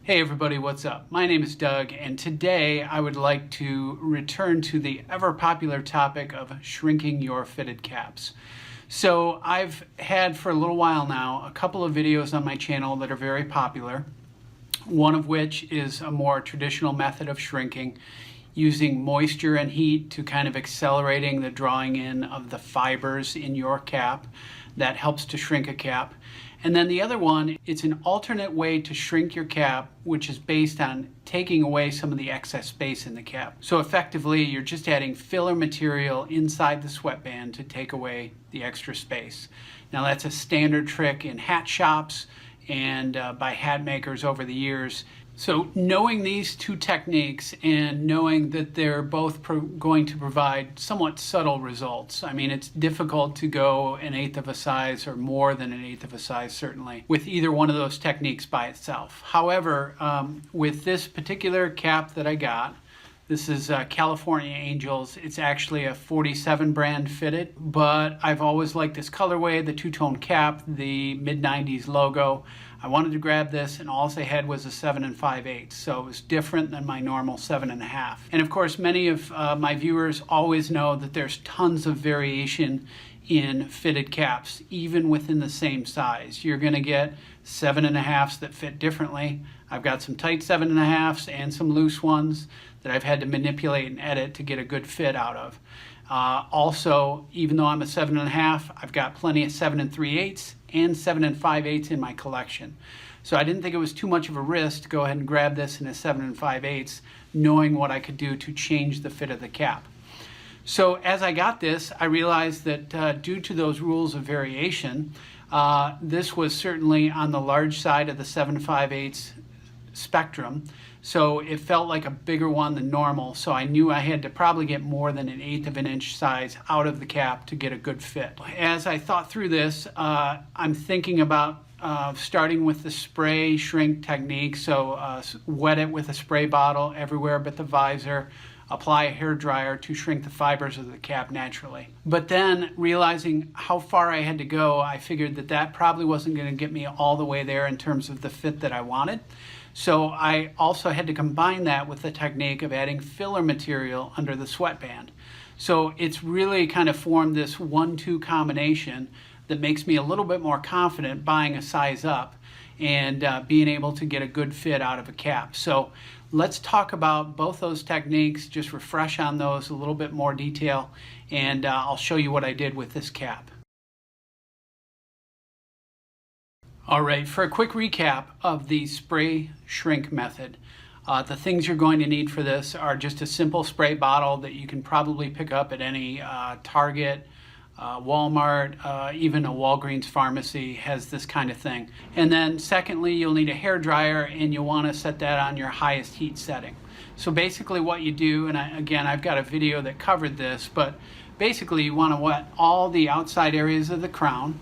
Hey everybody, what's up? My name is Doug, and today I would like to return to the ever popular topic of shrinking your fitted caps. So I've had for a little while now a couple of videos on my channel that are very popular, one of which is a more traditional method of shrinking using moisture and heat to kind of accelerating the drawing in of the fibers in your cap. That helps to shrink a cap. And then the other one, it's an alternate way to shrink your cap, which is based on taking away some of the excess space in the cap. So effectively, you're just adding filler material inside the sweatband to take away the extra space. Now that's a standard trick in hat shops and by hat makers over the years. So knowing these two techniques and knowing that they're both going to provide somewhat subtle results. I mean, it's difficult to go 1/8 of a size or more than 1/8 of a size, certainly, with either one of those techniques by itself. However, with this particular cap that I got, this is California Angels. It's actually a 47 brand fitted, but I've always liked this colorway, the two-tone cap, the mid-90s logo. I wanted to grab this, and all I had was a 7 5/8, so it was different than my normal 7 1/2. And of course, many of my viewers always know that there's tons of variation in fitted caps, even within the same size. You're going to get 7 1/2s that fit differently. I've got some tight 7 1/2s and some loose ones that I've had to manipulate and edit to get a good fit out of. Also, even though I'm a 7 1/2, I've got plenty of 7 3/8 and 7 5/8 in my collection. So I didn't think it was too much of a risk to go ahead and grab this in a 7 5/8, knowing what I could do to change the fit of the cap. So as I got this, I realized that due to those rules of variation, this was certainly on the large side of the 7 5/8 spectrum. So it felt like a bigger one than normal. So I knew I had to probably get more than 1/8 of an inch size out of the cap to get a good fit. As I thought through this, I'm thinking about starting with the spray shrink technique. So wet it with a spray bottle everywhere but the visor. Apply a hair dryer to shrink the fibers of the cap naturally. But then realizing how far I had to go, I figured that that probably wasn't going to get me all the way there in terms of the fit that I wanted. So I also had to combine that with the technique of adding filler material under the sweatband. So it's really kind of formed this 1-2 combination that makes me a little bit more confident buying a size up and being able to get a good fit out of a cap. So let's talk about both those techniques, just refresh on those a little bit more detail, and I'll show you what I did with this cap. All right, for a quick recap of the spray shrink method, the things you're going to need for this are just a simple spray bottle that you can probably pick up at any Target, Walmart, even a Walgreens pharmacy has this kind of thing. And then secondly, you'll need a hair dryer, and you'll want to set that on your highest heat setting. So basically what you do, and again, I've got a video that covered this, but basically you want to wet all the outside areas of the crown.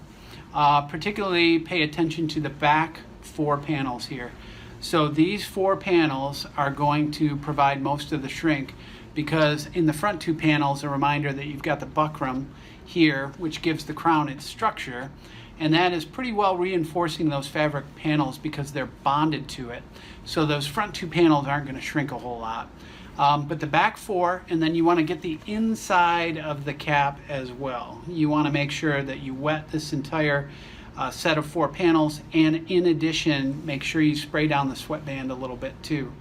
Particularly pay attention to the back 4 panels here. So these 4 panels are going to provide most of the shrink, because in the front 2 panels, a reminder that you've got the buckram here, which gives the crown its structure, and that is pretty well reinforcing those fabric panels because they're bonded to it. So those front 2 panels aren't going to shrink a whole lot. But the back 4, and then you want to get the inside of the cap as well. You want to make sure that you wet this entire set of 4 panels, and in addition, make sure you spray down the sweatband a little bit too.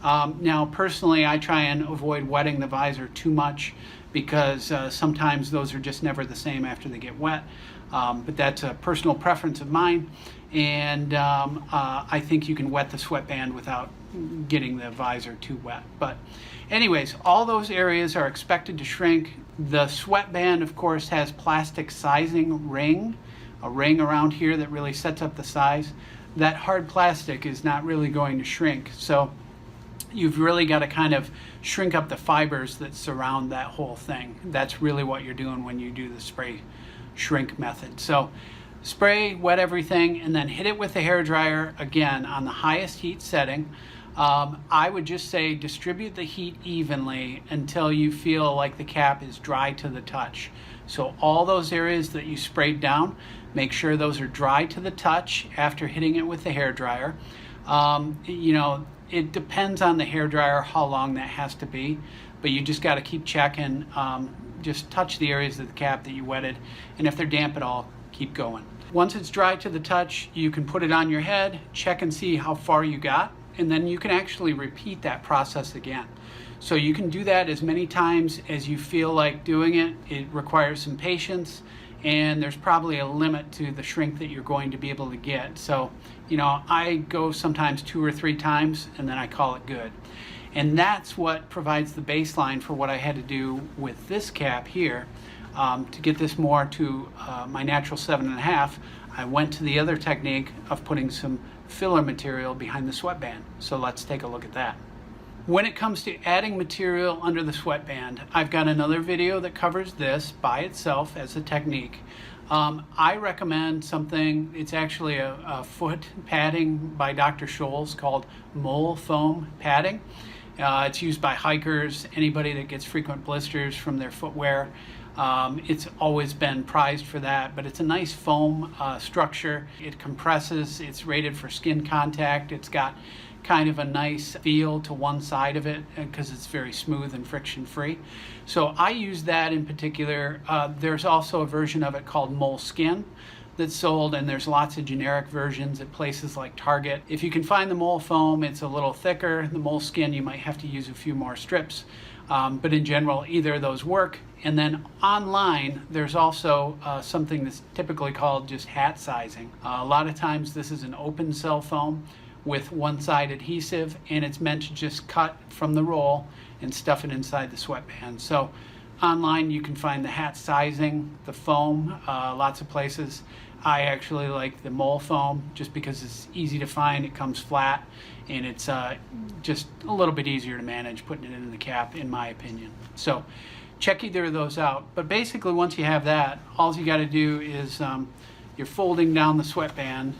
Now personally, I try and avoid wetting the visor too much because sometimes those are just never the same after they get wet. But that's a personal preference of mine, and I think you can wet the sweatband without getting the visor too wet. But anyways, all those areas are expected to shrink. The sweatband, of course, has plastic sizing ring, a ring around here that really sets up the size. That hard plastic is not really going to shrink, so you've really got to kind of shrink up the fibers that surround that whole thing. That's really what you're doing when you do the spray shrink method. So spray, wet everything, and then hit it with the hair dryer again on the highest heat setting. I would just say distribute the heat evenly until you feel like the cap is dry to the touch. So all those areas that you sprayed down, make sure those are dry to the touch after hitting it with the hair dryer. You know, it depends on the hairdryer how long that has to be, but you just got to keep checking. Just touch the areas of the cap that you wetted, and if they're damp at all, keep going. Once it's dry to the touch, you can put it on your head, check and see how far you got, and then you can actually repeat that process again. So you can do that as many times as you feel like doing it. It requires some patience, and there's probably a limit to the shrink that you're going to be able to get. So, you know, I go sometimes 2 or 3 times, and then I call it good. And that's what provides the baseline for what I had to do with this cap here. To get this more to my natural 7.5, I went to the other technique of putting some filler material behind the sweatband. So let's take a look at that. When it comes to adding material under the sweatband, I've got another video that covers this by itself as a technique. I recommend something, it's actually a foot padding by Dr. Scholl's called mole foam padding. It's used by hikers, anybody that gets frequent blisters from their footwear. It's always been prized for that, but it's a nice foam structure. It compresses, it's rated for skin contact. It's got kind of a nice feel to one side of it because it's very smooth and friction free. So I use that in particular. There's also a version of it called Moleskin that's sold, and there's lots of generic versions at places like Target. If you can find the mole foam, it's a little thicker. The Moleskin, you might have to use a few more strips. But in general, either of those work. And then online, there's also something that's typically called just hat sizing. A lot of times this is an open cell foam with one side adhesive, and it's meant to just cut from the roll and stuff it inside the sweatband. So online you can find the hat sizing, the foam, lots of places. I actually like the mole foam just because it's easy to find, it comes flat, and it's just a little bit easier to manage putting it in the cap, in my opinion. So check either of those out. But basically once you have that, all you got to do is you're folding down the sweatband.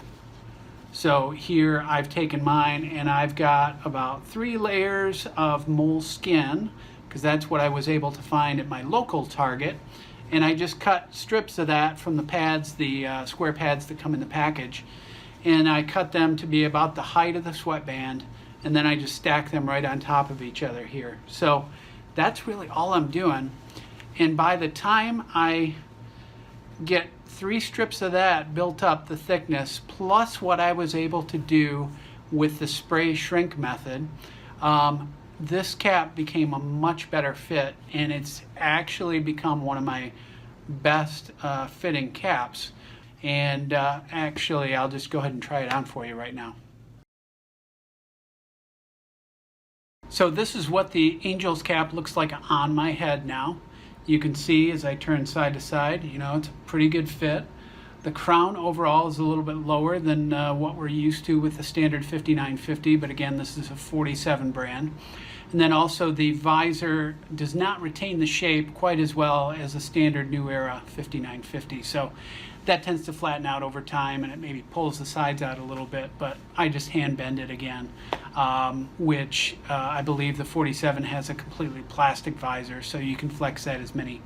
So here I've taken mine and I've got about 3 layers of moleskin, because that's what I was able to find at my local Target. And I just cut strips of that from the pads, the square pads that come in the package. And I cut them to be about the height of the sweatband, and then I just stack them right on top of each other here. So that's really all I'm doing. And by the time I get 3 strips of that built up, the thickness, plus what I was able to do with the spray shrink method, this cap became a much better fit, and it's actually become one of my best fitting caps. And actually, I'll just go ahead and try it on for you right now. So this is what the Angel's cap looks like on my head now. You can see as I turn side to side, you know, it's a pretty good fit. The crown overall is a little bit lower than what we're used to with the standard 5950, but again, this is a 47 brand. And then also the visor does not retain the shape quite as well as a standard New Era 5950. So that tends to flatten out over time, and it maybe pulls the sides out a little bit, but I just hand bend it again, which I believe the 47 has a completely plastic visor, so you can flex that as many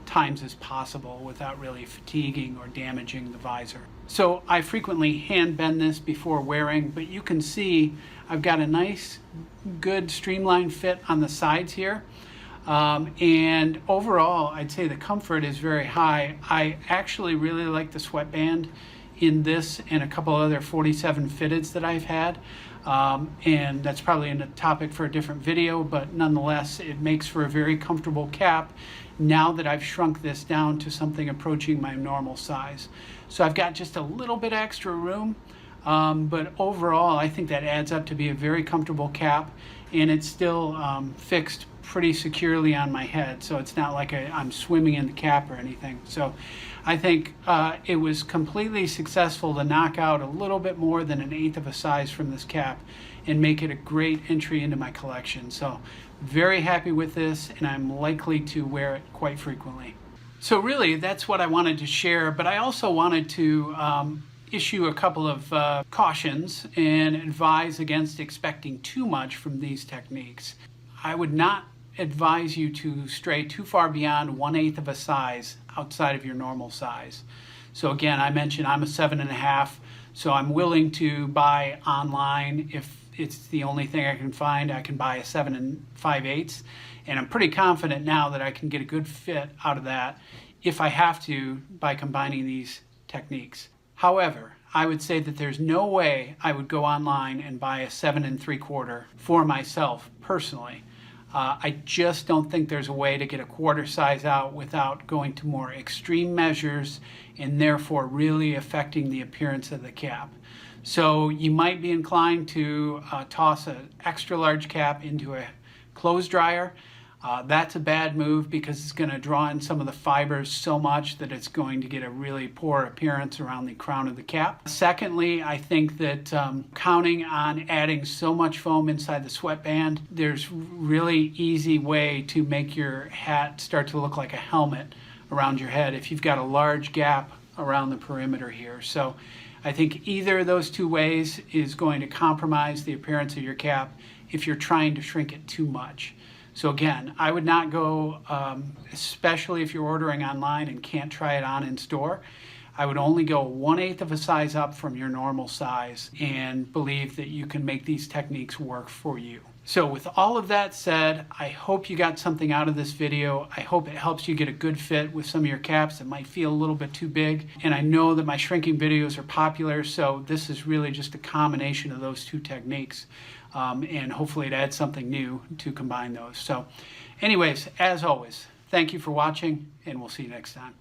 times as possible without really fatiguing or damaging the visor. So I frequently hand bend this before wearing, but you can see I've got a nice, good streamlined fit on the sides here. And overall, I'd say the comfort is very high. I actually really like the sweatband in this and a couple other 47 fitteds that I've had. And that's probably a topic for a different video, but nonetheless, it makes for a very comfortable cap now that I've shrunk this down to something approaching my normal size. So I've got just a little bit extra room, but overall, I think that adds up to be a very comfortable cap, and it's still fixed pretty securely on my head, so it's not like I'm swimming in the cap or anything. So I think it was completely successful to knock out a little bit more than 1/8 of a size from this cap and make it a great entry into my collection. So very happy with this, and I'm likely to wear it quite frequently. So really, that's what I wanted to share, but I also wanted to issue a couple of cautions and advise against expecting too much from these techniques. I would not advise you to stray too far beyond 1/8 of a size outside of your normal size. So again, I mentioned I'm a 7.5, so I'm willing to buy online. If it's the only thing I can find, I can buy a 7 5/8, and I'm pretty confident now that I can get a good fit out of that if I have to by combining these techniques. However, I would say that there's no way I would go online and buy a 7 3/4 for myself personally. I just don't think there's a way to get a quarter size out without going to more extreme measures and therefore really affecting the appearance of the cap. So you might be inclined to toss an extra large cap into a clothes dryer. That's a bad move because it's going to draw in some of the fibers so much that it's going to get a really poor appearance around the crown of the cap. Secondly, I think that counting on adding so much foam inside the sweatband, there's really easy way to make your hat start to look like a helmet around your head if you've got a large gap around the perimeter here. So I think either of those two ways is going to compromise the appearance of your cap if you're trying to shrink it too much. So again, I would not go, especially if you're ordering online and can't try it on in store, I would only go 1/8 of a size up from your normal size and believe that you can make these techniques work for you. So with all of that said, I hope you got something out of this video. I hope it helps you get a good fit with some of your caps that might feel a little bit too big. And I know that my shrinking videos are popular, so this is really just a combination of those two techniques. And hopefully it adds something new to combine those. So anyways, as always, thank you for watching, and we'll see you next time.